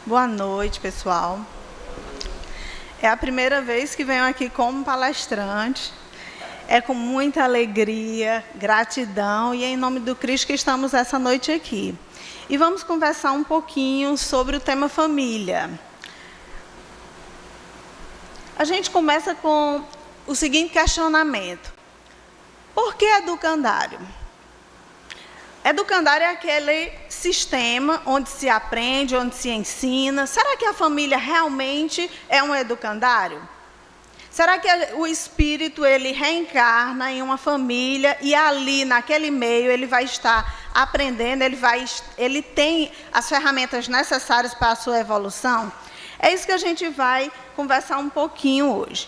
Boa noite, pessoal. É a primeira vez que venho aqui como palestrante. É com muita alegria, gratidão e em nome do Cristo que estamos essa noite aqui. E vamos conversar um pouquinho sobre o tema família. A gente começa com o seguinte questionamento: por que educandário? Educandário é aquele sistema onde se aprende, onde se ensina. Será que a família realmente é um educandário? Será que o espírito ele reencarna em uma família e ali naquele meio ele vai estar aprendendo, ele tem as ferramentas necessárias para a sua evolução? É isso que a gente vai conversar um pouquinho hoje.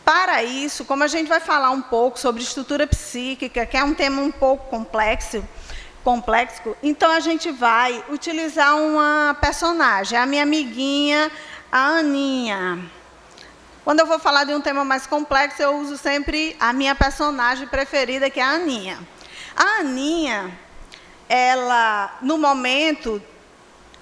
Para isso, como a gente vai falar um pouco sobre estrutura psíquica, que é um tema um pouco complexo, então a gente vai utilizar uma personagem, a minha amiguinha, a Aninha. Quando eu vou falar de um tema mais complexo, eu uso sempre a minha personagem preferida, que é a Aninha. A Aninha, ela, no momento,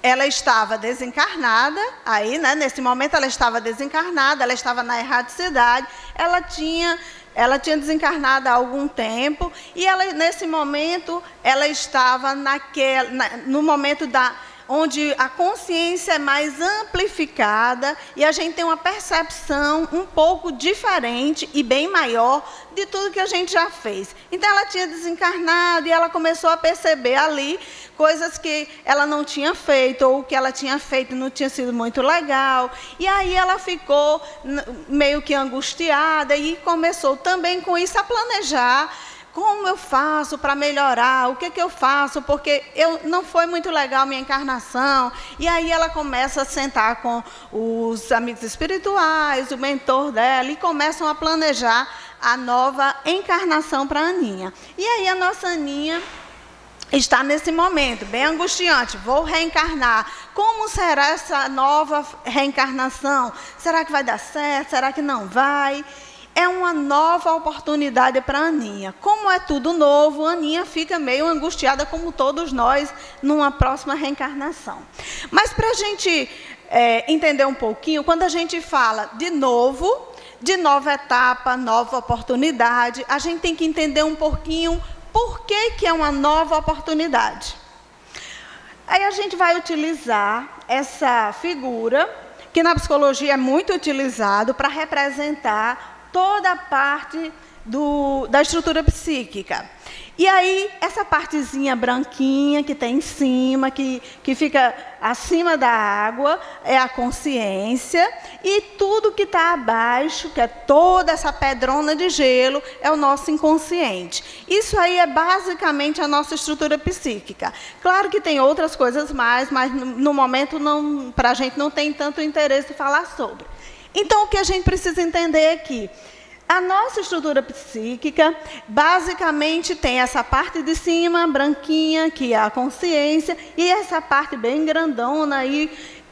ela estava desencarnada, aí, né, nesse momento ela estava desencarnada, ela estava na erraticidade, ela tinha desencarnado há algum tempo, e ela, nesse momento, ela estava no momento onde a consciência é mais amplificada e a gente tem uma percepção um pouco diferente e bem maior de tudo que a gente já fez. Então, ela tinha desencarnado e ela começou a perceber ali coisas que ela não tinha feito, ou o que ela tinha feito não tinha sido muito legal. E aí ela ficou meio que angustiada e começou também com isso a planejar: como eu faço para melhorar? O que eu faço? Porque não foi muito legal minha encarnação. E aí ela começa a sentar com os amigos espirituais, o mentor dela, e começam a planejar a nova encarnação para a Aninha. E aí a nossa Aninha está nesse momento bem angustiante: vou reencarnar. Como será essa nova reencarnação? Será que vai dar certo? Será que não vai? É uma nova oportunidade para a Aninha. Como é tudo novo, a Aninha fica meio angustiada, como todos nós, numa próxima reencarnação. Mas para a gente entender um pouquinho, quando a gente fala de novo, de nova etapa, nova oportunidade, a gente tem que entender um pouquinho por que é uma nova oportunidade. Aí a gente vai utilizar essa figura, que na psicologia é muito utilizado para representar toda a parte da estrutura psíquica. E aí, essa partezinha branquinha que tem em cima, que fica acima da água, é a consciência, e tudo que está abaixo, que é toda essa pedrona de gelo, é o nosso inconsciente. Isso aí é basicamente a nossa estrutura psíquica. Claro que tem outras coisas mais, mas no momento para a gente não tem tanto interesse em falar sobre. Então, o que a gente precisa entender aqui? A nossa estrutura psíquica, basicamente, tem essa parte de cima, branquinha, que é a consciência, e essa parte bem grandona aí,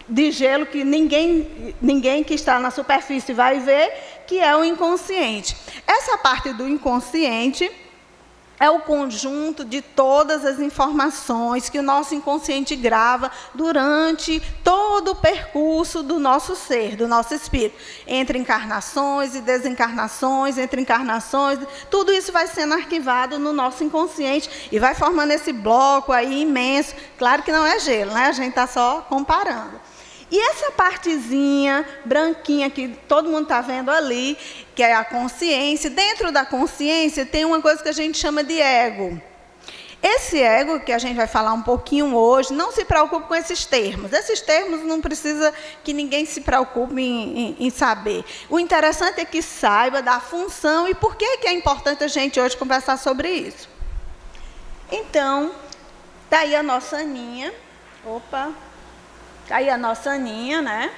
de gelo, que ninguém que está na superfície vai ver, que é o inconsciente. Essa parte do inconsciente é o conjunto de todas as informações que o nosso inconsciente grava durante todo o percurso do nosso ser, do nosso espírito. Entre encarnações e desencarnações, entre encarnações, tudo isso vai sendo arquivado no nosso inconsciente e vai formando esse bloco aí imenso. Claro que não é gelo, né? A gente está só comparando. E essa partezinha branquinha que todo mundo está vendo ali, que é a consciência, dentro da consciência tem uma coisa que a gente chama de ego. Esse ego, que a gente vai falar um pouquinho hoje, não se preocupe com esses termos. Esses termos não precisa que ninguém se preocupe em saber. O interessante é que saiba da função e por que é importante a gente hoje conversar sobre isso. Então, está aí a nossa Aninha. Opa! Aí a nossa Aninha, né?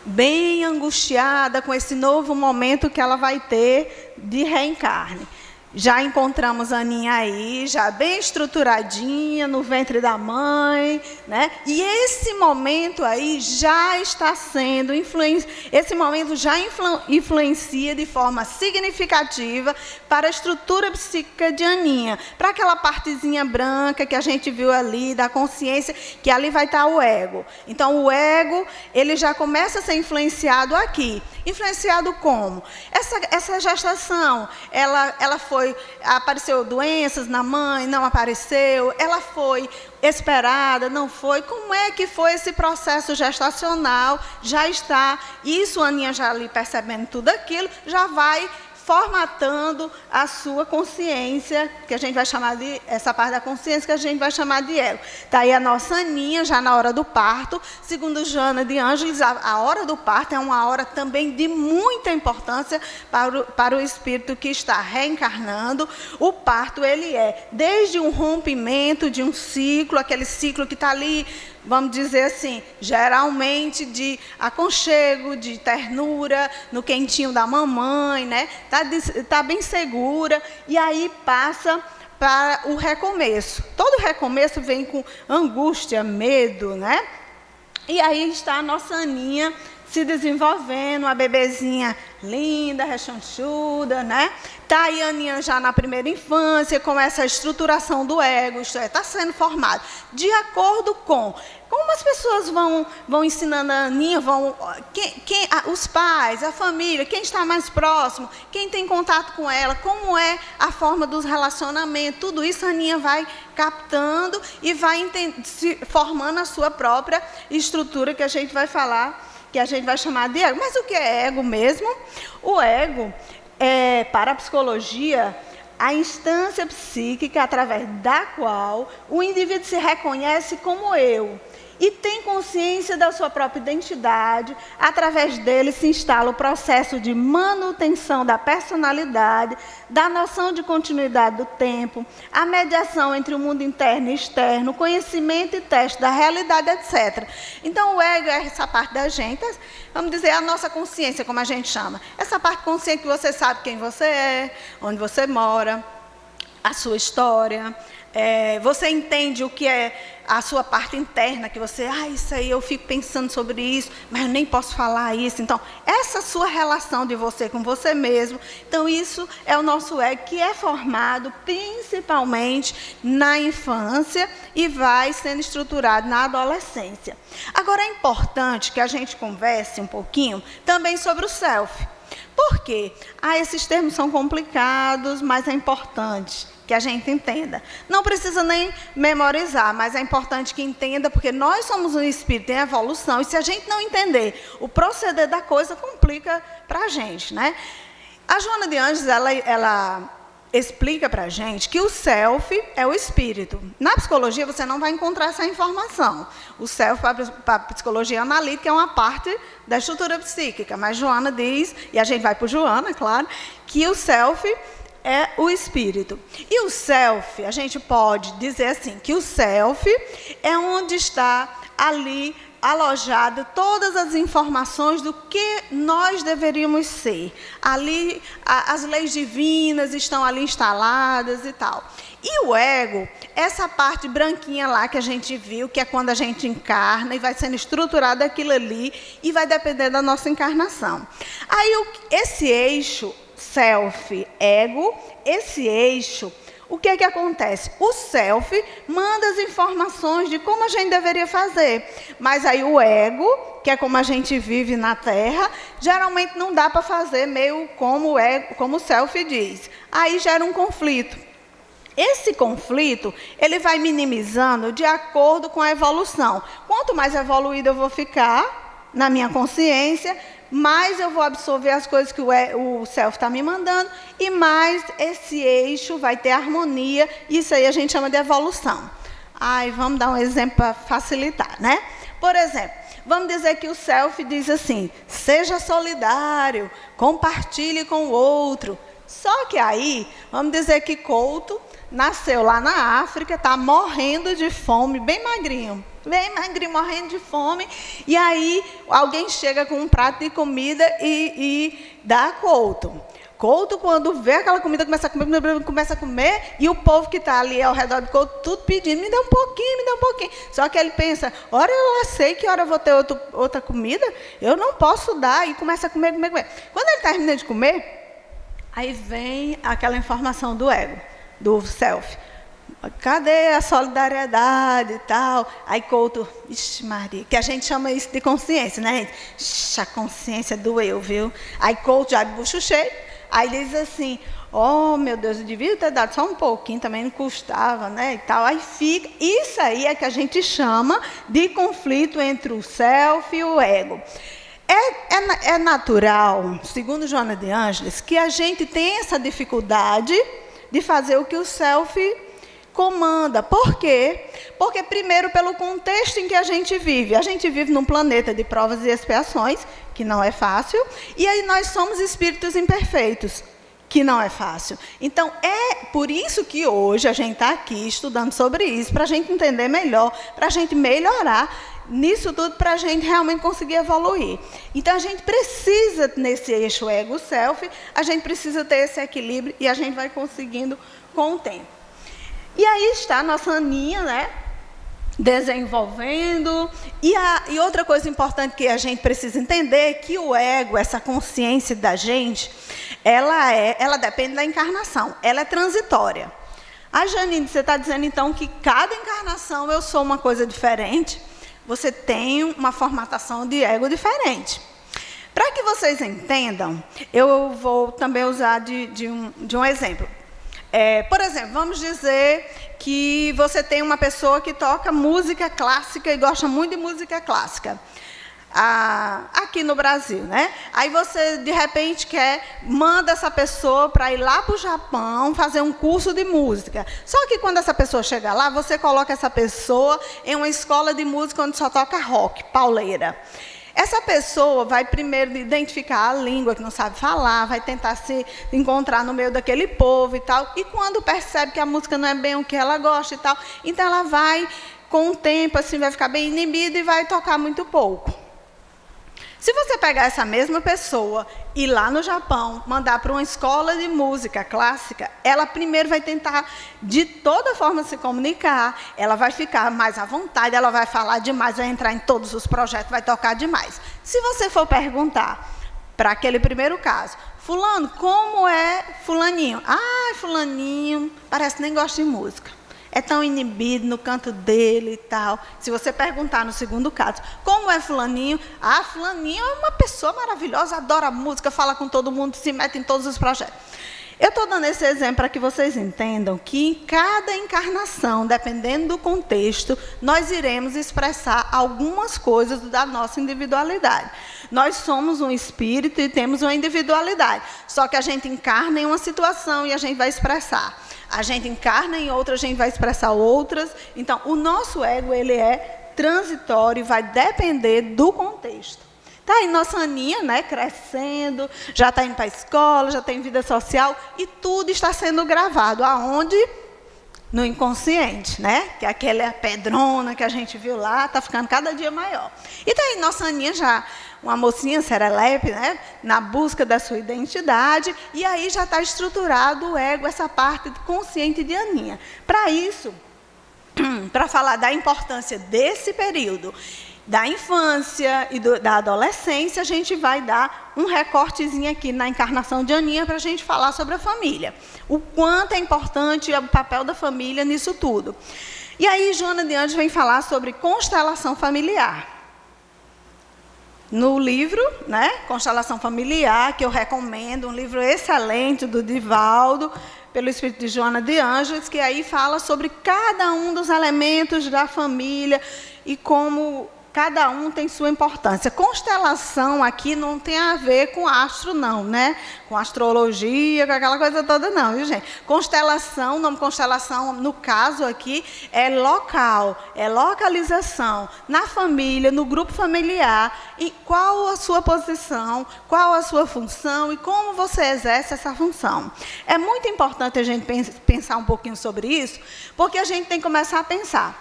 Bem angustiada com esse novo momento que ela vai ter de reencarne. Já encontramos a Aninha aí, já bem estruturadinha no ventre da mãe, né? E esse momento aí já está sendo esse momento já influencia de forma significativa para a estrutura psíquica de Aninha, para aquela partezinha branca que a gente viu ali da consciência, que ali vai estar o ego. Então o ego, ele já começa a ser influenciado aqui. Influenciado como? Essa gestação, apareceu doenças na mãe, não apareceu, ela foi esperada, não foi. Como é que foi esse processo gestacional? Já está, isso a Aninha já ali percebendo tudo aquilo, já vai formatando a sua consciência, que a gente vai chamar de, essa parte da consciência que a gente vai chamar de ego. Está aí a nossa Aninha, já na hora do parto. Segundo Joana de Ângeles, a hora do parto é uma hora também de muita importância para o espírito que está reencarnando. O parto, ele é desde um rompimento de um ciclo, aquele ciclo que está ali, vamos dizer assim, geralmente de aconchego, de ternura, no quentinho da mamãe, né? Tá bem segura, e aí passa para o recomeço. Todo recomeço vem com angústia, medo, né? E aí está a nossa Aninha se desenvolvendo, uma bebezinha linda, rechonchuda, né? Está aí a Aninha já na primeira infância, com essa estruturação do ego, isto é, está sendo formado. De acordo com como as pessoas vão ensinando a Aninha, os pais, a família, quem está mais próximo, quem tem contato com ela, como é a forma dos relacionamentos, tudo isso a Aninha vai captando e vai formando a sua própria estrutura que a gente vai falar, que a gente vai chamar de ego. Mas o que é ego mesmo? O ego é, para a psicologia, a instância psíquica através da qual o indivíduo se reconhece como eu e tem consciência da sua própria identidade. Através dele se instala o processo de manutenção da personalidade, da noção de continuidade do tempo, a mediação entre o mundo interno e externo, conhecimento e teste da realidade, etc. Então o ego é essa parte da gente, vamos dizer, a nossa consciência, como a gente chama. Essa parte consciente que você sabe quem você é, onde você mora, a sua história. Você entende o que é a sua parte interna, que você, isso aí eu fico pensando sobre isso, mas eu nem posso falar isso. Então, essa sua relação de você com você mesmo, então isso é o nosso ego, que é formado principalmente na infância e vai sendo estruturado na adolescência. Agora, é importante que a gente converse um pouquinho também sobre o self. Por quê? Esses termos são complicados, mas é importante que a gente entenda. Não precisa nem memorizar, mas é importante que entenda, porque nós somos um espírito em evolução, e se a gente não entender o proceder da coisa, complica para a gente, né? A Joana de Ângeles, ela explica para a gente que o self é o espírito. Na psicologia, você não vai encontrar essa informação. O self, para a psicologia analítica, é uma parte da estrutura psíquica, mas Joana diz, e a gente vai para o Joana, claro, que o self é o espírito. E o self, a gente pode dizer assim, que o self é onde está ali alojado todas as informações do que nós deveríamos ser. Ali, as leis divinas estão ali instaladas e tal. E o ego, essa parte branquinha lá que a gente viu, que é quando a gente encarna e vai sendo estruturado aquilo ali e vai depender da nossa encarnação. Aí, esse eixo self, ego, esse eixo, o que é que acontece? O self manda as informações de como a gente deveria fazer, mas aí o ego, que é como a gente vive na Terra, geralmente não dá para fazer meio como o self diz. Aí gera um conflito. Esse conflito, ele vai minimizando de acordo com a evolução. Quanto mais evoluído eu vou ficar na minha consciência, mais eu vou absorver as coisas que o self está me mandando e mais esse eixo vai ter harmonia. Isso aí a gente chama de evolução. Vamos dar um exemplo para facilitar, né? Por exemplo, vamos dizer que o self diz assim, seja solidário, compartilhe com o outro. Só que aí, vamos dizer que Couto nasceu lá na África, está morrendo de fome, bem magrinho, morrendo de fome, e aí alguém chega com um prato de comida e dá a Couto. Couto, quando vê aquela comida, começa a comer, e o povo que está ali ao redor do Couto, tudo pedindo, me dá um pouquinho, me dá um pouquinho. Só que ele pensa, ora eu sei que hora eu vou ter outra comida, eu não posso dar, e começa a comer. Quando ele termina de comer, aí vem aquela informação do ego, do self. Cadê a solidariedade e tal? Aí Couto, ixi Maria, que a gente chama isso de consciência, né, gente? Ixi, a consciência do eu, viu? Aí Couto já de bucho cheio, aí diz assim, oh meu Deus, eu devia ter dado só um pouquinho, também não custava, né, e tal. Aí fica, isso aí é que a gente chama de conflito entre o self e o ego. É natural, segundo Joana de Ângeles, que a gente tem essa dificuldade de fazer o que o self comanda. Por quê? Porque, primeiro, pelo contexto em que a gente vive. A gente vive num planeta de provas e expiações, que não é fácil, e aí nós somos espíritos imperfeitos, que não é fácil. Então, é por isso que hoje a gente está aqui estudando sobre isso, para a gente entender melhor, para a gente melhorar nisso tudo, para a gente realmente conseguir evoluir. Então, a gente precisa, nesse eixo ego-self, a gente precisa ter esse equilíbrio, e a gente vai conseguindo com o tempo. E aí está a nossa Aninha, né, desenvolvendo. E outra coisa importante que a gente precisa entender é que o ego, essa consciência da gente, ela depende da encarnação, ela é transitória. A Janine, você está dizendo então que cada encarnação eu sou uma coisa diferente, você tem uma formatação de ego diferente. Para que vocês entendam, eu vou também usar de um exemplo. Por exemplo, vamos dizer que você tem uma pessoa que toca música clássica e gosta muito de música clássica, aqui no Brasil, né? Aí você, de repente, manda essa pessoa para ir lá para o Japão fazer um curso de música. Só que quando essa pessoa chega lá, você coloca essa pessoa em uma escola de música onde só toca rock, pauleira. Essa pessoa vai primeiro identificar a língua que não sabe falar, vai tentar se encontrar no meio daquele povo e tal, e quando percebe que a música não é bem o que ela gosta e tal, então ela vai, com o tempo, assim, vai ficar bem inibida e vai tocar muito pouco. Se você pegar essa mesma pessoa e ir lá no Japão, mandar para uma escola de música clássica, ela primeiro vai tentar, de toda forma, se comunicar, ela vai ficar mais à vontade, ela vai falar demais, vai entrar em todos os projetos, vai tocar demais. Se você for perguntar para aquele primeiro caso, fulano, como é fulaninho? Ah, fulaninho, parece que nem gosta de música. É tão inibido no canto dele e tal. Se você perguntar no segundo caso, como é fulaninho? Ah, fulaninho é uma pessoa maravilhosa, adora música, fala com todo mundo, se mete em todos os projetos. Eu estou dando esse exemplo para que vocês entendam que em cada encarnação, dependendo do contexto, nós iremos expressar algumas coisas da nossa individualidade. Nós somos um espírito e temos uma individualidade, só que a gente encarna em uma situação e a gente vai expressar. A gente encarna em outra, a gente vai expressar outras. Então, o nosso ego, ele é transitório e vai depender do contexto. Está aí nossa Aninha, né, crescendo, já está indo para a escola, já tem vida social, e tudo está sendo gravado. Aonde? No inconsciente, né? Que é aquela pedrona que a gente viu lá, está ficando cada dia maior. E está aí nossa Aninha já, uma mocinha serelepe, né, na busca da sua identidade, e aí já está estruturado o ego, essa parte consciente de Aninha. Para isso, para falar da importância desse período, da infância e da adolescência, a gente vai dar um recortezinho aqui na encarnação de Aninha para a gente falar sobre a família. O quanto é importante o papel da família nisso tudo. E aí, Joana de Ângeles vem falar sobre constelação familiar. No livro, né, Constelação Familiar, que eu recomendo, um livro excelente do Divaldo, pelo espírito de Joana de Ângeles, que aí fala sobre cada um dos elementos da família e como cada um tem sua importância. Constelação aqui não tem a ver com astro, não, né? Com astrologia, com aquela coisa toda, não, viu, gente? Constelação, o nome constelação, no caso aqui, é local, é localização, na família, no grupo familiar, e qual a sua posição, qual a sua função e como você exerce essa função. É muito importante a gente pensar um pouquinho sobre isso, porque a gente tem que começar a pensar.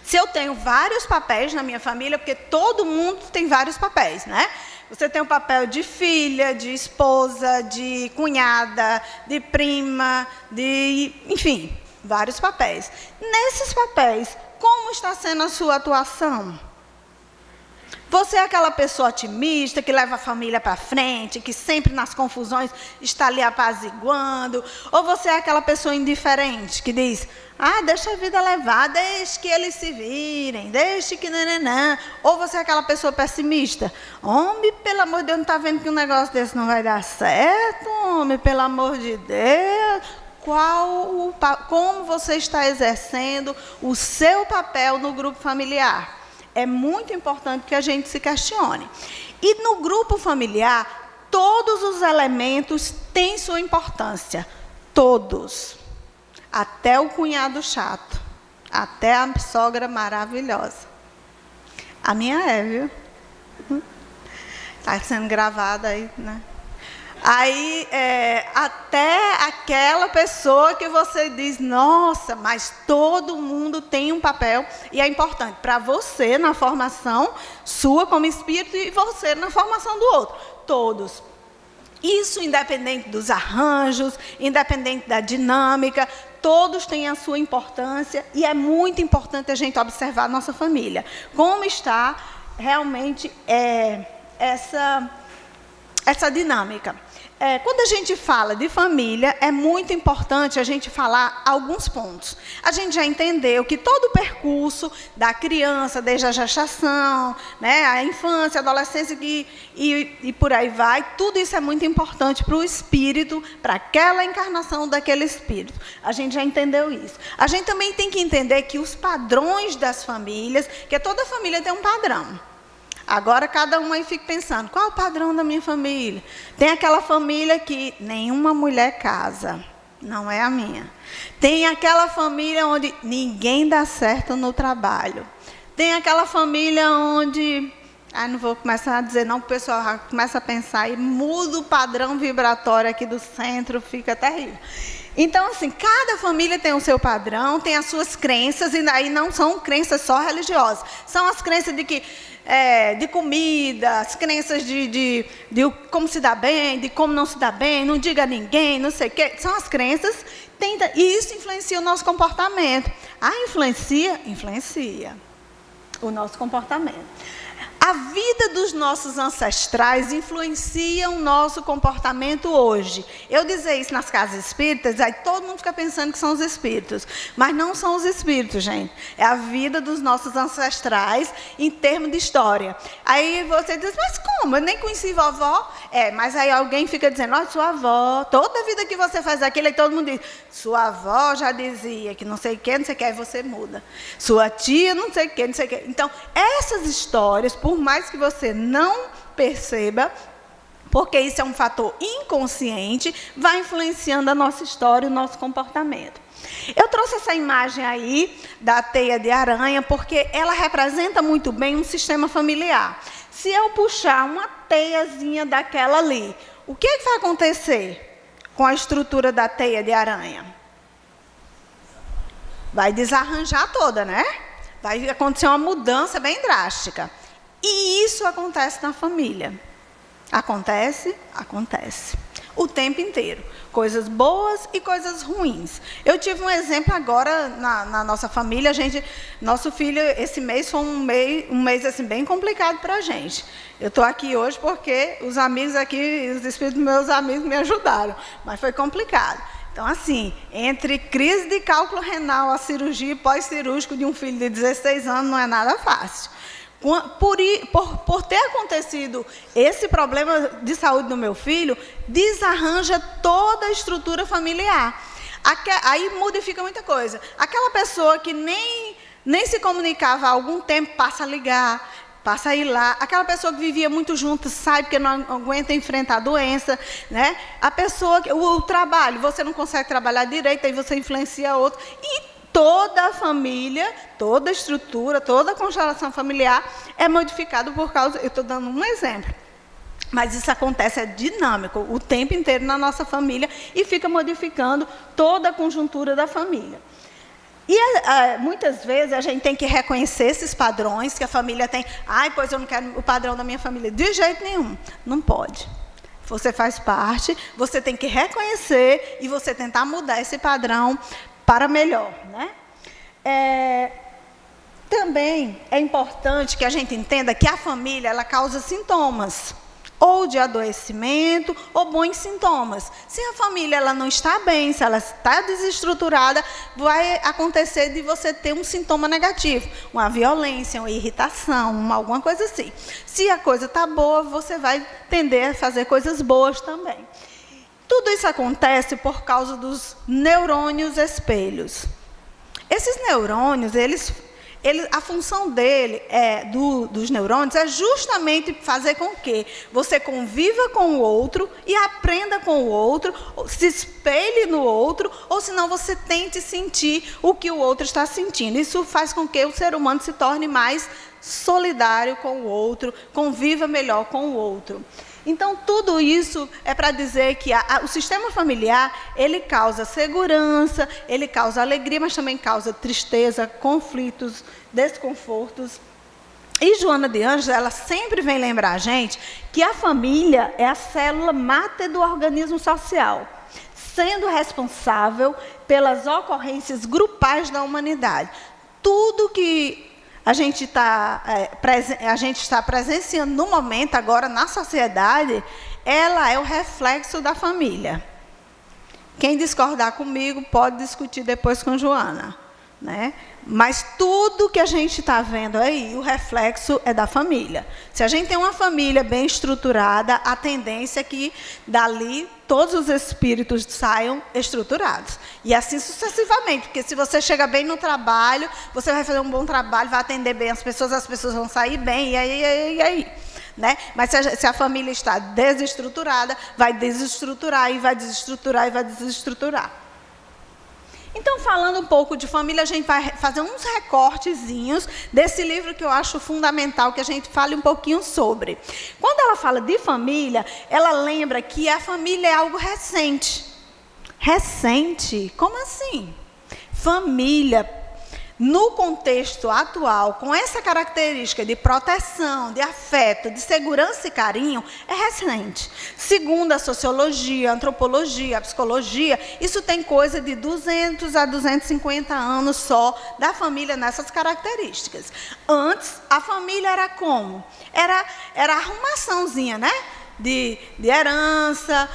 Se eu tenho vários papéis na minha família, porque todo mundo tem vários papéis, né? Você tem o papel de filha, de esposa, de cunhada, de prima, enfim, vários papéis. Nesses papéis, como está sendo a sua atuação? Você é aquela pessoa otimista, que leva a família para frente, que sempre nas confusões está ali apaziguando? Ou você é aquela pessoa indiferente, que diz, deixa a vida levar, deixe que eles se virem, deixe que nananã. Ou você é aquela pessoa pessimista? Homem, pelo amor de Deus, não está vendo que um negócio desse não vai dar certo? Homem, pelo amor de Deus. Como você está exercendo o seu papel no grupo familiar? É muito importante que a gente se questione. E no grupo familiar, todos os elementos têm sua importância. Todos. Até o cunhado chato. Até a sogra maravilhosa. A minha é, viu? Está sendo gravada aí, né? Aí, até aquela pessoa que você diz, nossa, mas todo mundo tem um papel, e é importante para você na formação sua como espírito e você na formação do outro, todos. Isso independente dos arranjos, independente da dinâmica, todos têm a sua importância, e é muito importante a gente observar a nossa família. Como está realmente essa dinâmica. Quando a gente fala de família, é muito importante a gente falar alguns pontos. A gente já entendeu que todo o percurso da criança, desde a gestação, né, a infância, a adolescência e por aí vai, tudo isso é muito importante para o espírito, para aquela encarnação daquele espírito. A gente já entendeu isso. A gente também tem que entender que os padrões das famílias, que toda família tem um padrão. Agora, cada um aí fica pensando, qual é o padrão da minha família? Tem aquela família que nenhuma mulher casa, não é a minha. Tem aquela família onde ninguém dá certo no trabalho. Tem aquela família onde... não vou começar a dizer não, porque o pessoal já começa a pensar e muda o padrão vibratório aqui do centro, fica terrível. Então, assim, cada família tem o seu padrão, tem as suas crenças, e aí não são crenças só religiosas. São as crenças de comida, as crenças de como se dá bem, de como não se dá bem, não diga a ninguém, não sei o quê. São as crenças, e isso influencia o nosso comportamento. Influencia o nosso comportamento. A vida dos nossos ancestrais influencia o nosso comportamento hoje. Eu dizer isso nas casas espíritas, aí todo mundo fica pensando que são os espíritos. Mas não são os espíritos, gente. É a vida dos nossos ancestrais em termos de história. Aí você diz, mas como? Eu nem conheci vovó. Mas aí alguém fica dizendo, olha, sua avó, toda a vida que você faz aquilo, aí todo mundo diz, sua avó já dizia que não sei o que, não sei o que, aí você muda. Sua tia, não sei o que, não sei o que. Então, essas histórias, por mais que você não perceba, porque isso é um fator inconsciente, vai influenciando a nossa história e o nosso comportamento. Eu trouxe essa imagem aí da teia de aranha, porque ela representa muito bem um sistema familiar. Se eu puxar uma teiazinha daquela ali, o que é que vai acontecer com a estrutura da teia de aranha? Vai desarranjar toda, né? Vai acontecer uma mudança bem drástica. E isso acontece na família. Acontece? Acontece. O tempo inteiro. Coisas boas e coisas ruins. Eu tive um exemplo agora na nossa família. Nosso filho, esse mês foi um mês assim, bem complicado para a gente. Eu estou aqui hoje porque os amigos aqui, os espíritos dos meus amigos me ajudaram. Mas foi complicado. Então, assim, entre crise de cálculo renal, a cirurgia pós-cirúrgico de um filho de 16 anos, não é nada fácil. Por ter acontecido esse problema de saúde do meu filho, desarranja toda a estrutura familiar. Aí modifica muita coisa. Aquela pessoa que nem se comunicava há algum tempo, passa a ligar, passa a ir lá. Aquela pessoa que vivia muito junto, sai porque não aguenta enfrentar a doença, né? A pessoa, o trabalho, você não consegue trabalhar direito, aí você influencia outro. E toda a família, toda a estrutura, toda a constelação familiar é modificada por causa... Eu estou dando um exemplo. Mas isso acontece, é dinâmico, o tempo inteiro na nossa família e fica modificando toda a conjuntura da família. E muitas vezes a gente tem que reconhecer esses padrões que a família tem. Ai, pois eu não quero o padrão da minha família. De jeito nenhum. Não pode. Você faz parte, você tem que reconhecer e você tentar mudar esse padrão para melhor, né? Também é importante que a gente entenda que a família, ela causa sintomas. Ou de adoecimento, ou bons sintomas. Se a família ela não está bem, se ela está desestruturada, vai acontecer de você ter um sintoma negativo, uma violência, uma irritação, alguma coisa assim. Se a coisa está boa, você vai tender a fazer coisas boas também. Tudo isso acontece por causa dos neurônios espelhos. Esses neurônios, a função dos neurônios é justamente fazer com que você conviva com o outro e aprenda com o outro, se espelhe no outro, ou senão você tente sentir o que o outro está sentindo. Isso faz com que o ser humano se torne mais solidário com o outro, conviva melhor com o outro. Então, tudo isso é para dizer que o sistema familiar, ele causa segurança, ele causa alegria, mas também causa tristeza, conflitos, desconfortos. E Joana de Ângeles, ela sempre vem lembrar a gente que a família é a célula máter do organismo social, sendo responsável pelas ocorrências grupais da humanidade. Tudo que a gente está presenciando no momento, agora, na sociedade, ela é o reflexo da família. Quem discordar comigo pode discutir depois com Joana, né? Mas tudo que a gente está vendo aí, o reflexo é da família. Se a gente tem uma família bem estruturada, a tendência é que dali todos os espíritos saiam estruturados. E assim sucessivamente, porque se você chega bem no trabalho, você vai fazer um bom trabalho, vai atender bem as pessoas vão sair bem, e aí. Né? Mas se a família está desestruturada, vai desestruturar, e vai desestruturar, e vai desestruturar. Então, falando um pouco de família, a gente vai fazer uns recortezinhos desse livro que eu acho fundamental que a gente fale um pouquinho sobre. Quando ela fala de família, ela lembra que a família é algo recente. Recente? Como assim? Família, no contexto atual, com essa característica de proteção, de afeto, de segurança e carinho, é recente. Segundo a sociologia, a antropologia, a psicologia, isso tem coisa de 200 a 250 anos só da família nessas características. Antes, a família era como? Era arrumaçãozinha, né? De herança,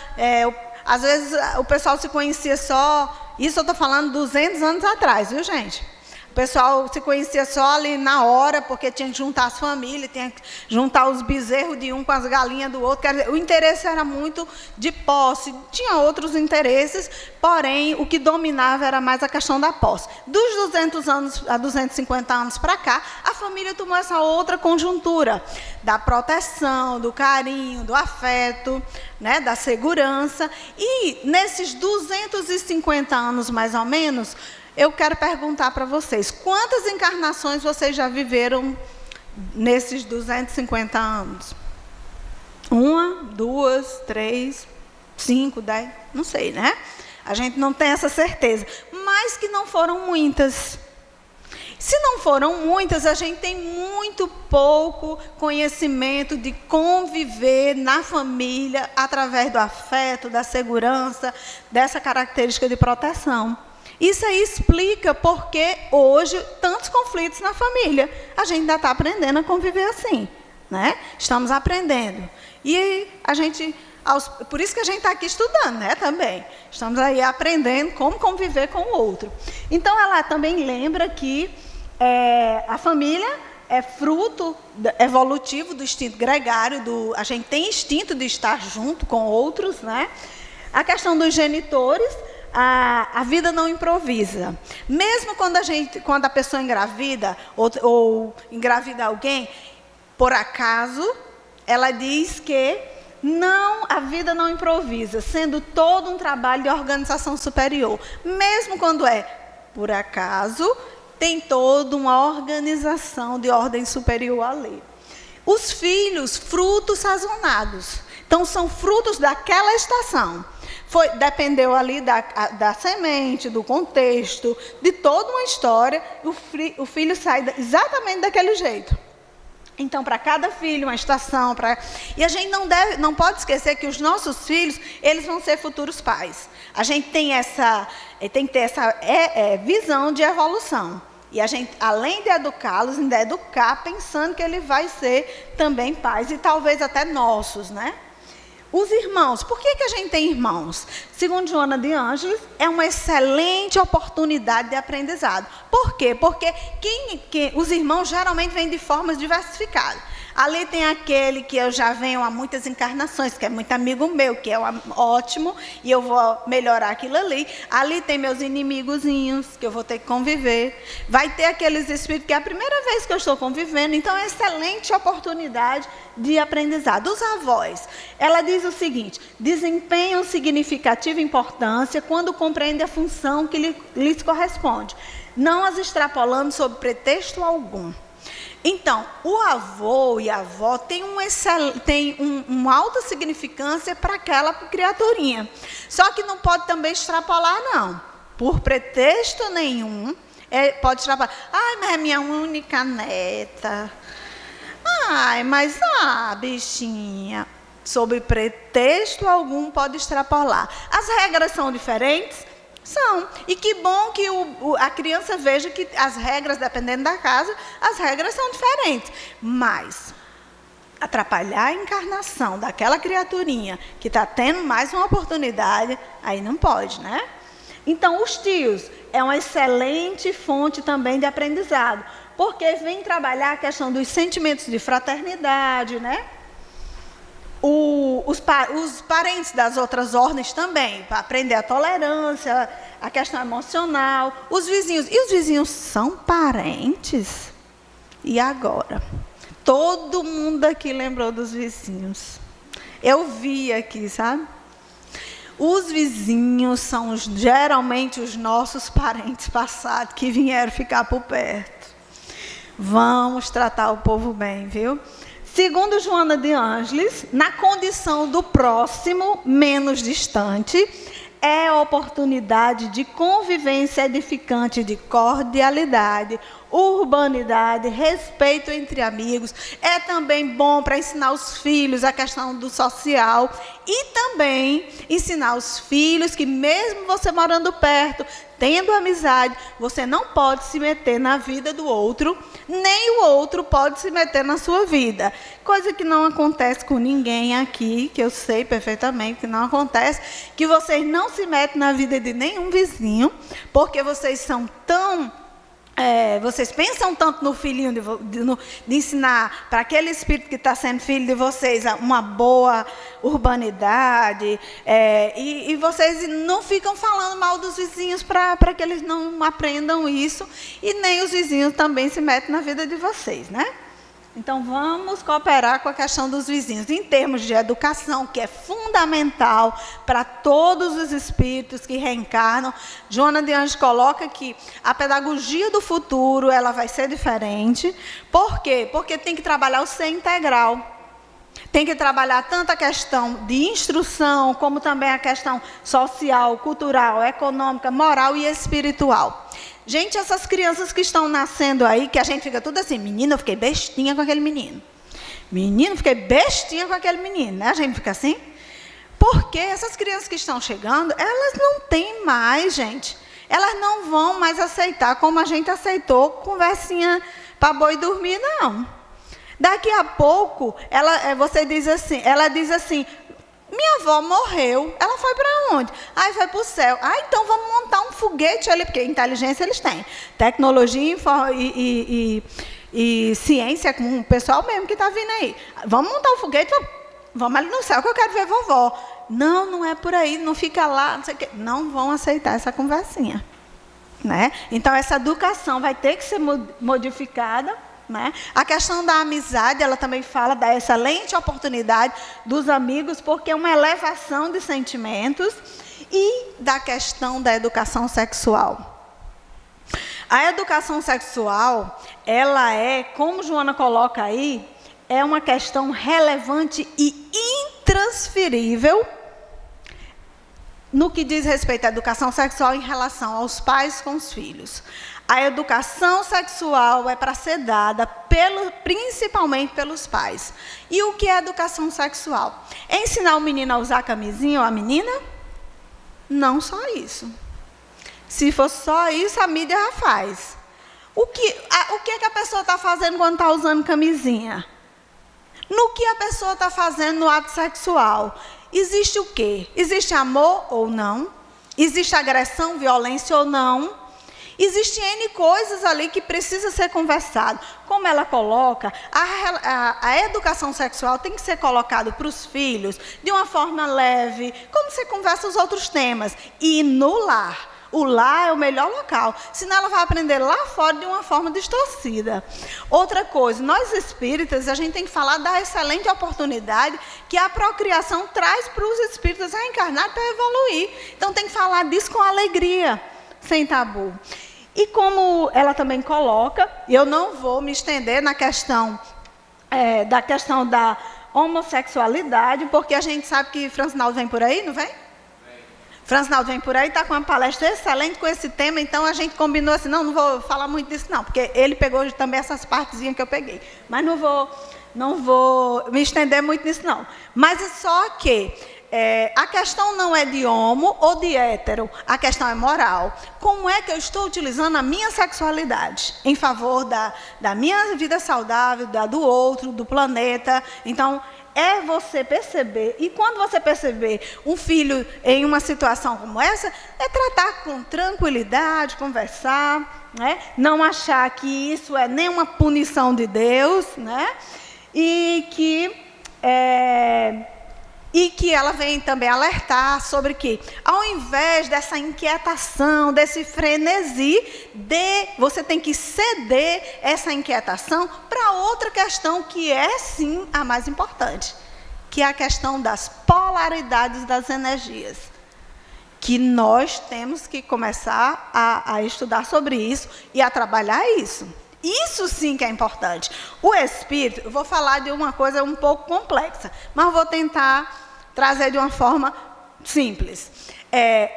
às vezes o pessoal se conhecia só, isso eu estou falando 200 anos atrás, viu, gente? O pessoal se conhecia só ali na hora, porque tinha que juntar as famílias, tinha que juntar os bezerros de um com as galinhas do outro. Quer dizer, o interesse era muito de posse. Tinha outros interesses, porém, o que dominava era mais a questão da posse. Dos 200 anos a 250 anos para cá, a família tomou essa outra conjuntura da proteção, do carinho, do afeto, né, da segurança. E nesses 250 anos, mais ou menos, eu quero perguntar para vocês, quantas encarnações vocês já viveram nesses 250 anos? 1, 2, 3, 5, 10, não sei, né? A gente não tem essa certeza, mas que não foram muitas. Se não foram muitas, a gente tem muito pouco conhecimento de conviver na família através do afeto, da segurança, dessa característica de proteção. Isso aí explica por que hoje tantos conflitos na família. A gente ainda está aprendendo a conviver assim, né? Estamos aprendendo. E a gente, por isso que a gente está aqui estudando, né? Também. Estamos aí aprendendo como conviver com o outro. Então, ela também lembra que a família é fruto evolutivo do instinto gregário, a gente tem instinto de estar junto com outros, né? A questão dos genitores. A vida não improvisa. Mesmo quando a pessoa engravida ou engravida alguém, por acaso, ela diz que a vida não improvisa, sendo todo um trabalho de organização superior. Mesmo quando por acaso, tem toda uma organização de ordem superior ali. Os filhos, frutos sazonado. Então, são frutos daquela estação. Dependeu ali da semente, do contexto, de toda uma história, o filho sai exatamente daquele jeito. Então, para cada filho, uma estação. E a gente não pode esquecer que os nossos filhos, eles vão ser futuros pais. A gente tem que ter essa visão de evolução. E a gente, além de educá-los, ainda educar pensando que ele vai ser também pais, e talvez até nossos, né? Os irmãos, por que a gente tem irmãos? Segundo Joana de Ângeles, é uma excelente oportunidade de aprendizado. Por quê? Porque os irmãos geralmente vêm de formas diversificadas. Ali tem aquele que eu já venho há muitas encarnações, que é muito amigo meu, que é ótimo, e eu vou melhorar aquilo ali. Ali tem meus inimigozinhos, que eu vou ter que conviver. Vai ter aqueles espíritos que é a primeira vez que eu estou convivendo, então é uma excelente oportunidade de aprendizado. Os avós, ela diz o seguinte: desempenham significativa importância quando compreendem a função que lhes corresponde, não as extrapolando sob pretexto algum. Então, o avô e a avó têm uma alta significância para aquela criaturinha. Só que não pode também extrapolar, não. Por pretexto nenhum, pode extrapolar. Ai, mas é minha única neta. Ai, mas bichinha. Sob pretexto algum pode extrapolar. As regras são diferentes? São. E que bom que a criança veja que as regras, dependendo da casa, as regras são diferentes. Mas atrapalhar a encarnação daquela criaturinha que está tendo mais uma oportunidade, aí não pode, né? Então, os tios é uma excelente fonte também de aprendizado, porque vem trabalhar a questão dos sentimentos de fraternidade, né? Os parentes das outras ordens também, para aprender a tolerância, a questão emocional. Os vizinhos. E os vizinhos são parentes? E agora? Todo mundo aqui lembrou dos vizinhos. Eu vi aqui, sabe? Os vizinhos são geralmente os nossos parentes passados que vieram ficar por perto. Vamos tratar o povo bem, viu? Segundo Joana de Ângeles, na condição do próximo, menos distante, é oportunidade de convivência edificante, de cordialidade, urbanidade, respeito entre amigos. É também bom para ensinar os filhos a questão do social e também ensinar os filhos que mesmo você morando perto, tendo amizade, você não pode se meter na vida do outro, nem o outro pode se meter na sua vida. Coisa que não acontece com ninguém aqui, que eu sei perfeitamente que não acontece, que vocês não se metem na vida de nenhum vizinho, porque vocês são tão... vocês pensam tanto no filhinho de ensinar para aquele espírito que está sendo filho de vocês uma boa urbanidade, e vocês não ficam falando mal dos vizinhos para que eles não aprendam isso, e nem os vizinhos também se metem na vida de vocês, né? Então, vamos cooperar com a questão dos vizinhos, em termos de educação, que é fundamental para todos os espíritos que reencarnam. Joana de Ângeles coloca que a pedagogia do futuro ela vai ser diferente. Por quê? Porque tem que trabalhar o ser integral. Tem que trabalhar tanto a questão de instrução, como também a questão social, cultural, econômica, moral e espiritual. Gente, essas crianças que estão nascendo aí, que a gente fica tudo assim, menina, eu fiquei bestinha com aquele menino. Menino, eu fiquei bestinha com aquele menino, né? A gente fica assim. Porque essas crianças que estão chegando, elas não têm mais, gente. Elas não vão mais aceitar como a gente aceitou conversinha para boi dormir, não. Daqui a pouco, ela diz assim, minha avó morreu, ela foi para onde? Aí foi para o céu. Então vamos montar um foguete ali, porque inteligência eles têm. Tecnologia e ciência com o pessoal mesmo que está vindo aí. Vamos montar um foguete, vamos ali no céu que eu quero ver vovó. Não é por aí, não fica lá, não sei o quê. Não vão aceitar essa conversinha, né? Então essa educação vai ter que ser modificada. Né? A questão da amizade, ela também fala da excelente oportunidade dos amigos, porque é uma elevação de sentimentos, e da questão da educação sexual. A educação sexual, ela é, como Joana coloca aí, é uma questão relevante e intransferível no que diz respeito à educação sexual em relação aos pais com os filhos. A educação sexual é para ser dada principalmente pelos pais. E o que é educação sexual? É ensinar o menino a usar camisinha ou a menina? Não só isso. Se fosse só isso, a mídia já faz. O que é que a pessoa está fazendo quando está usando camisinha? No que a pessoa está fazendo no ato sexual? Existe o quê? Existe amor ou não? Existe agressão, violência ou não? Existem N coisas ali que precisa ser conversado. Como ela coloca, a educação sexual tem que ser colocada para os filhos de uma forma leve, como você conversa os outros temas. E no lar. O lar é o melhor local, senão ela vai aprender lá fora de uma forma distorcida. Outra coisa, nós espíritas, a gente tem que falar da excelente oportunidade que a procriação traz para os espíritas reencarnados para evoluir. Então tem que falar disso com alegria, sem tabu. E como ela também coloca, eu não vou me estender na questão da homossexualidade, porque a gente sabe que Francinaldo vem por aí, não vem? Francinaldo vem por aí, está com uma palestra excelente com esse tema, então a gente combinou assim, não vou falar muito disso não, porque ele pegou também essas partezinhas que eu peguei. Mas não vou me estender muito nisso não. Mas é só que a questão não é de homo ou de hétero, a questão é moral. Como é que eu estou utilizando a minha sexualidade em favor da minha vida saudável, da do outro, do planeta? Então, é você perceber, e quando você perceber um filho em uma situação como essa, é tratar com tranquilidade, conversar, né? Não achar que isso é nenhuma punição de Deus, né? E que ela vem também alertar sobre que, ao invés dessa inquietação, desse frenesi, você tem que ceder essa inquietação para outra questão que é, sim, a mais importante, que é a questão das polaridades das energias, que nós temos que começar a estudar sobre isso e a trabalhar isso. Isso sim que é importante. O espírito, eu vou falar de uma coisa um pouco complexa, mas vou tentar trazer de uma forma simples.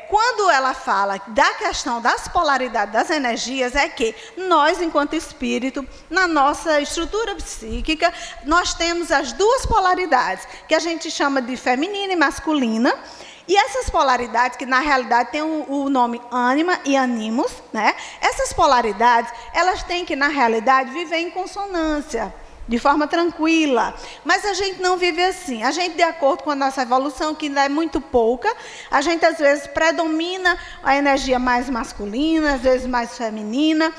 Quando ela fala da questão das polaridades das energias, é que nós, enquanto espírito, na nossa estrutura psíquica, nós temos as duas polaridades, que a gente chama de feminina e masculina. E essas polaridades, que na realidade têm o nome ânima e animus, né? Essas polaridades, elas têm que, na realidade, viver em consonância, de forma tranquila. Mas a gente não vive assim. A gente, de acordo com a nossa evolução, que ainda é muito pouca, a gente, às vezes, predomina a energia mais masculina, às vezes mais feminina.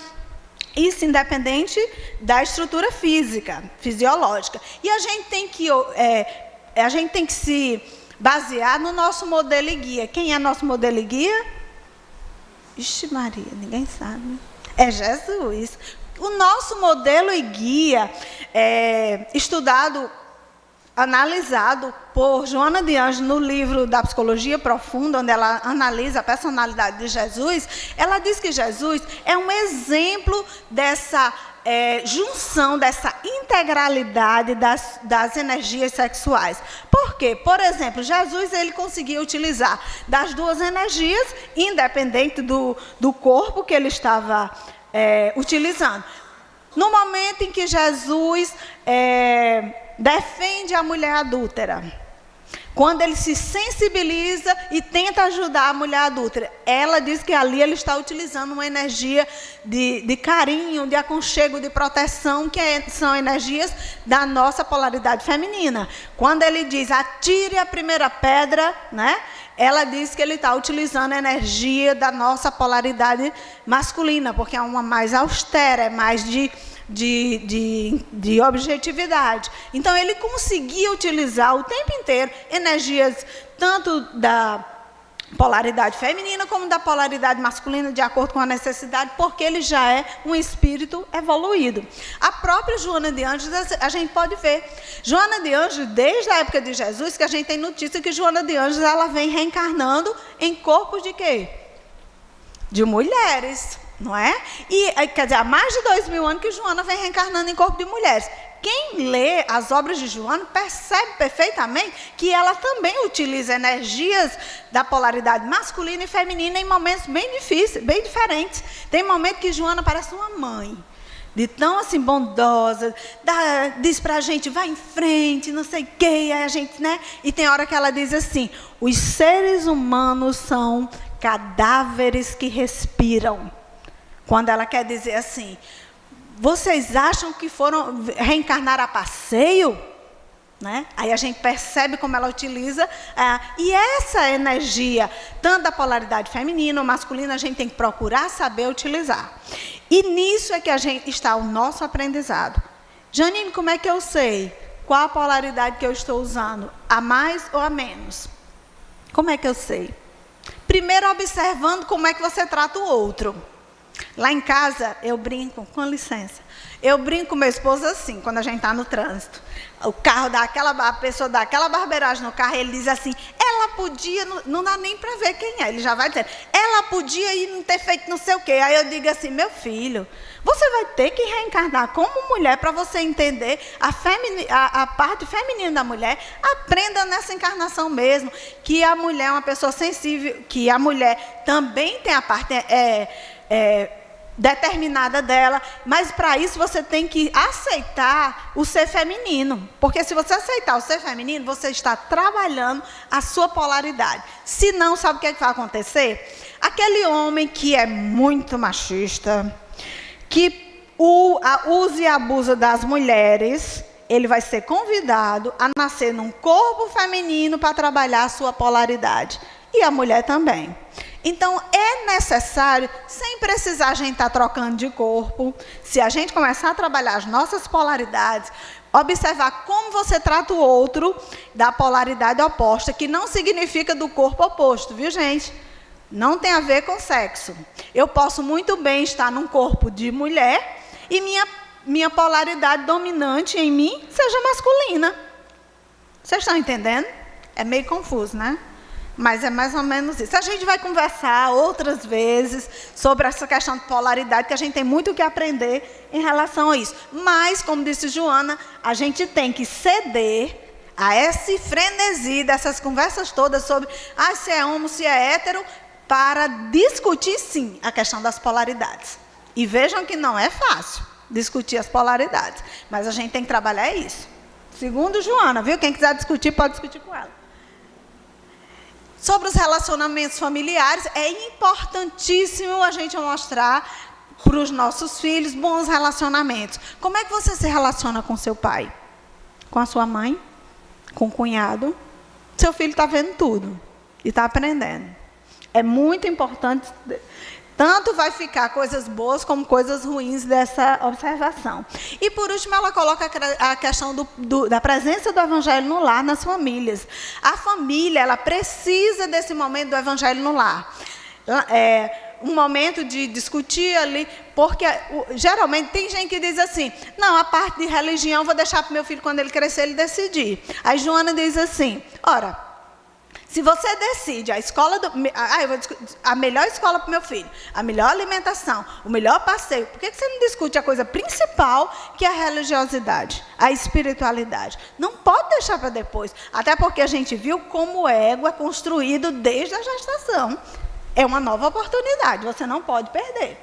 Isso independente da estrutura física, fisiológica. E a gente tem que se basear no nosso modelo e guia. Quem é nosso modelo e guia? Ixi Maria, ninguém sabe. É Jesus. O nosso modelo e guia, estudado, analisado por Joana de Anjos no livro da Psicologia Profunda, onde ela analisa a personalidade de Jesus, ela diz que Jesus é um exemplo dessa junção, dessa integralidade das energias sexuais. Por quê? Por exemplo, Jesus ele conseguia utilizar das duas energias, independente do corpo que ele estava utilizando. No momento em que Jesus defende a mulher adúltera, quando ele se sensibiliza e tenta ajudar a mulher adúltera, ela diz que ali ele está utilizando uma energia de carinho, de aconchego, de proteção, que são energias da nossa polaridade feminina. Quando ele diz, atire a primeira pedra, né? Ela diz que ele está utilizando a energia da nossa polaridade masculina, porque é uma mais austera, é mais de objetividade. Então, ele conseguia utilizar o tempo inteiro energias tanto da polaridade feminina como da polaridade masculina, de acordo com a necessidade, porque ele já é um espírito evoluído. A própria Joana de Anjos, a gente pode ver. Joana de Anjos, desde a época de Jesus, que a gente tem notícia que Joana de Anjos ela vem reencarnando em corpos de quê? De mulheres. não é? E, quer dizer, há mais de 2000 anos que Joana vem reencarnando em corpo de mulheres. Quem lê as obras de Joana percebe perfeitamente que ela também utiliza energias da polaridade masculina e feminina em momentos bem difíceis, bem diferentes. Tem momento que Joana parece uma mãe, de tão assim bondosa, diz pra gente, vai em frente, não sei o quê, aí a gente, né? E tem hora que ela diz assim, os seres humanos são cadáveres que respiram. Quando ela quer dizer assim, vocês acham que foram reencarnar a passeio? Né? Aí a gente percebe como ela utiliza, e essa energia, tanto da polaridade feminina ou masculina, a gente tem que procurar saber utilizar. E nisso é que está o nosso aprendizado. Janine, como é que eu sei qual a polaridade que eu estou usando? A mais ou a menos? Como é que eu sei? Primeiro observando como é que você trata o outro. Lá em casa, eu brinco, com licença, eu brinco com meu esposo assim, quando a gente está no trânsito. O carro a pessoa dá aquela barbeiragem no carro, e ele diz assim, ela podia, não dá nem para ver quem é, ele já vai dizer, ela podia ir não ter feito não sei o quê. Aí eu digo assim, meu filho, você vai ter que reencarnar como mulher para você entender a parte feminina da mulher. Aprenda nessa encarnação mesmo, que a mulher é uma pessoa sensível, que a mulher também tem a parte determinada dela, mas para isso você tem que aceitar o ser feminino, porque se você aceitar o ser feminino, você está trabalhando a sua polaridade. Se não, sabe o que vai acontecer? Aquele homem que é muito machista, que usa e abusa das mulheres, ele vai ser convidado a nascer num corpo feminino para trabalhar a sua polaridade, e a mulher também. Então, é necessário, sem precisar a gente estar trocando de corpo, se a gente começar a trabalhar as nossas polaridades, observar como você trata o outro da polaridade oposta, que não significa do corpo oposto, viu, gente? Não tem a ver com sexo. Eu posso muito bem estar num corpo de mulher e minha polaridade dominante em mim seja masculina. Vocês estão entendendo? É meio confuso, né? Mas é mais ou menos isso. A gente vai conversar outras vezes sobre essa questão de polaridade, que a gente tem muito o que aprender em relação a isso. Mas, como disse Joana, a gente tem que ceder a esse frenesi dessas conversas todas sobre se é homo, se é hétero, para discutir, sim, a questão das polaridades. E vejam que não é fácil discutir as polaridades, mas a gente tem que trabalhar isso. Segundo Joana, viu? Quem quiser discutir, pode discutir com ela. Sobre os relacionamentos familiares, é importantíssimo a gente mostrar para os nossos filhos bons relacionamentos. Como é que você se relaciona com seu pai? Com a sua mãe? Com o cunhado? Seu filho está vendo tudo e está aprendendo. É muito importante, tanto vai ficar coisas boas como coisas ruins dessa observação. E por último, ela coloca a questão da presença do Evangelho no lar nas famílias. A família, ela precisa desse momento do Evangelho no lar. Um momento de discutir ali, porque geralmente tem gente que diz assim, não, a parte de religião eu vou deixar para o meu filho quando ele crescer, ele decidir. Aí Joana diz assim, ora, se você decide a melhor escola para o meu filho, a melhor alimentação, o melhor passeio, por que você não discute a coisa principal, que é a religiosidade, a espiritualidade? Não pode deixar para depois, até porque a gente viu como o ego é construído desde a gestação. É uma nova oportunidade, você não pode perder.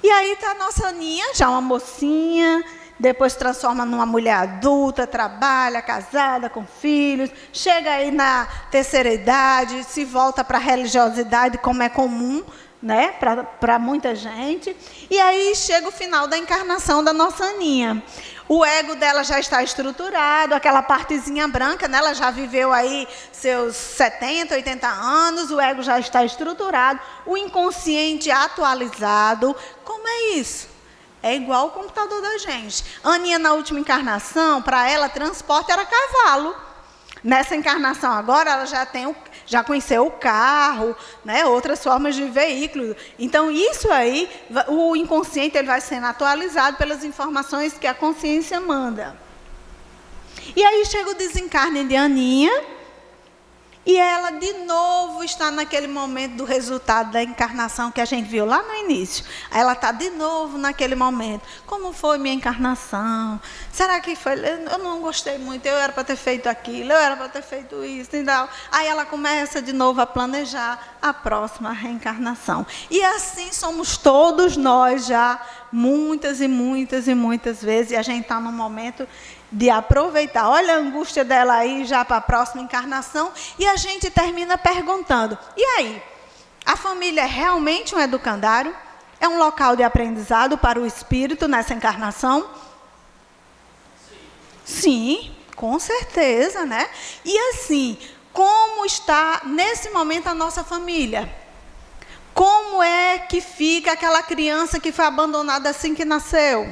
E aí está a nossa Aninha, já uma mocinha, depois se transforma numa mulher adulta, trabalha, casada, com filhos, chega aí na terceira idade, se volta para a religiosidade, como é comum, né, para muita gente. E aí chega o final da encarnação da nossa Aninha. O ego dela já está estruturado, aquela partezinha branca, né, ela já viveu aí seus 70, 80 anos, o ego já está estruturado, o inconsciente atualizado. Como é isso? É igual o computador da gente. Aninha, na última encarnação, para ela, transporte era cavalo. Nessa encarnação agora, ela já conheceu o carro, né, outras formas de veículo. Então, isso aí, o inconsciente ele vai sendo atualizado pelas informações que a consciência manda. E aí chega o desencarne de Aninha, E ela de novo está naquele momento do resultado da encarnação que a gente viu lá no início. Aí ela está de novo naquele momento. Como foi minha encarnação? Será que foi? Eu não gostei muito, eu era para ter feito aquilo, eu era para ter feito isso e tal. Aí ela começa de novo a planejar a próxima reencarnação. E assim somos todos nós já, muitas e muitas e muitas vezes, e a gente está num momento de aproveitar. Olha a angústia dela aí já para a próxima encarnação, e a gente termina perguntando, e aí, a família é realmente um educandário? É um local de aprendizado para o espírito nessa encarnação? Sim, com certeza, né? E assim, como está nesse momento a nossa família? Como é que fica aquela criança que foi abandonada assim que nasceu?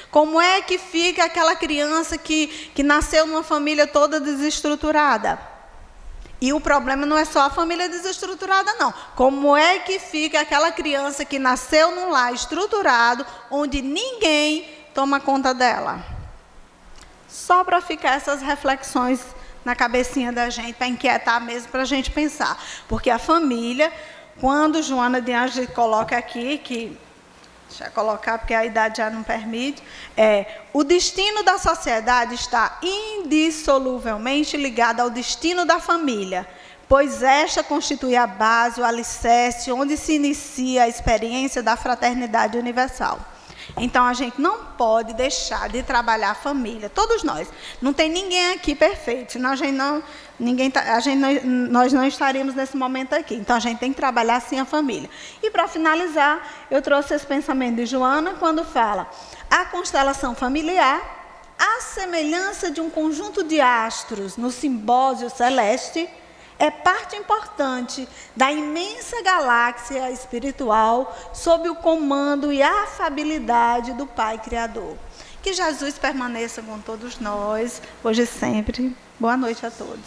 Como é que fica aquela criança que nasceu numa família toda desestruturada? E o problema não é só a família desestruturada, não. Como é que fica aquela criança que nasceu num lar estruturado, onde ninguém toma conta dela? Só para ficar essas reflexões na cabecinha da gente, para inquietar mesmo, para a gente pensar. Porque a família, quando Joana de Ângeles coloca aqui, que deixa eu colocar porque a idade já não permite, o destino da sociedade está indissoluvelmente ligado ao destino da família, pois esta constitui a base, o alicerce, onde se inicia a experiência da fraternidade universal. Então, a gente não pode deixar de trabalhar a família, todos nós. Não tem ninguém aqui perfeito, senão nós não estaríamos nesse momento aqui. Então, a gente tem que trabalhar sim a família. E, para finalizar, eu trouxe esse pensamento de Joana, quando fala: a constelação familiar, à semelhança de um conjunto de astros no simbósio celeste, é parte importante da imensa galáxia espiritual sob o comando e a afabilidade do Pai Criador. Que Jesus permaneça com todos nós, hoje e sempre. Boa noite a todos.